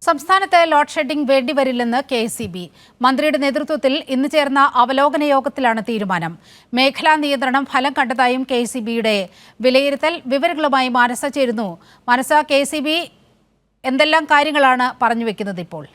സംസ്ഥാനത്ത് load shedding വേണ്ടിവരില്ലെന്ന് KSEB. മന്ത്രിയുടെ നേതൃത്വത്തിൽ ഇന്ന് ചേർന്ന അവലോകന യോഗത്തിലാണ് തീരുമാനം. മേഖലാ നിയന്ത്രണം ഫലം കണ്ടതായും കെ.എസ്.ഇ.ബിയുടെ വിലയിരുത്തൽ. വിവരങ്ങളുമായി മാനസ ചേരുന്നു. മാനസ, കെ.എസ്.ഇ.ബി എന്തെല്ലാം കാര്യങ്ങളാണ് പറഞ്ഞുവെക്കുന്നത് ഇപ്പോൾ?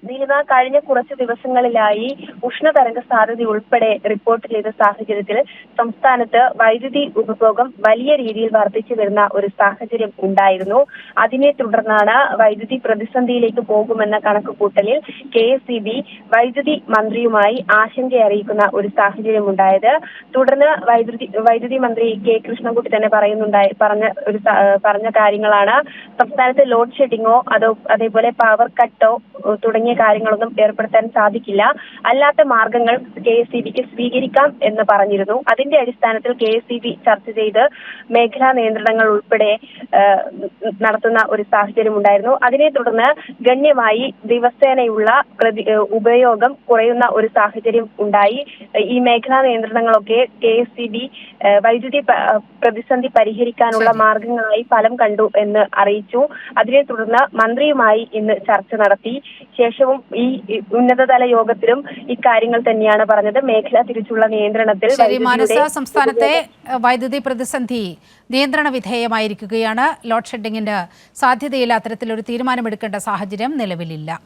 ദീന കഴിഞ്ഞ കുറച്ച് ദിവസങ്ങളിലായി ഉഷ്ണതരംഗ സാധ്യത ഉൾപ്പെടെ റിപ്പോർട്ട് ചെയ്ത സാഹചര്യത്തിൽ സംസ്ഥാനത്ത് വൈദ്യുതി ഉപഭോഗം വലിയ രീതിയിൽ വർദ്ധിച്ചു വരുന്ന ഒരു സാഹചര്യം ഉണ്ടായിരുന്നു. അതിനെ തുടർന്നാണ് വൈദ്യുതി പ്രതിസന്ധിയിലേക്ക് പോകുമെന്ന കണക്കുകൂട്ടലിൽ കെ.എസ്.ഇ.ബി വൈദ്യുതി മന്ത്രിയുമായി ആശങ്ക അറിയിക്കുന്ന ഒരു സാഹചര്യം ഉണ്ടായത്. തുടർന്ന് വൈദ്യുതി മന്ത്രി കെ കൃഷ്ണൻകുട്ടി തന്നെ പറഞ്ഞ കാര്യങ്ങളാണ് സംസ്ഥാനത്ത് ലോഡ് ഷെഡിങ്ങോ അതേപോലെ പവർ കട്ടോ തുടങ്ങിയ കാര്യങ്ങളൊന്നും ഏർപ്പെടുത്താൻ സാധിക്കില്ല. അല്ലാത്ത മാർഗങ്ങൾ കെ.എസ്.ഇ.ബിക്ക് സ്വീകരിക്കാം എന്ന് പറഞ്ഞിരുന്നു. അതിന്റെ അടിസ്ഥാനത്തിൽ കെ.എസ്.ഇ.ബി ചർച്ച ചെയ്ത് മേഖലാ നിയന്ത്രണങ്ങൾ ഉൾപ്പെടെ നടത്തുന്ന ഒരു സാഹചര്യം ഉണ്ടായിരുന്നു. അതിനെ തുടർന്ന് ഗണ്യമായി ദിവസേനയുള്ള ഉപയോഗം കുറയുന്ന ഒരു സാഹചര്യം ഉണ്ടായി. ഈ മേഖലാ നിയന്ത്രണങ്ങളൊക്കെ കെ.എസ്.ഇ.ബി വൈദ്യുതി പ്രതിസന്ധി പരിഹരിക്കാനുള്ള മാർഗങ്ങളായി ഫലം കണ്ടു എന്ന് അറിയിച്ചു. അതിനെ തുടർന്ന് മന്ത്രിയുമായി ഇന്ന് ചർച്ച നടത്തി. ശേഷവും ഈ ഉന്നതതല യോഗത്തിലും ഇക്കാര്യങ്ങൾ തന്നെയാണ് പറഞ്ഞത്. മേഖല തിരിച്ചുള്ള നിയന്ത്രണത്തിൽ സംസ്ഥാനത്തെ വൈദ്യുതി പ്രതിസന്ധി നിയന്ത്രണ വിധേയമായിരിക്കുകയാണ്. ലോഡ് ഷെഡിങ്ങിന് സാധ്യതയില്ല. അത്തരത്തിലൊരു തീരുമാനമെടുക്കേണ്ട സാഹചര്യം നിലവിലില്ല.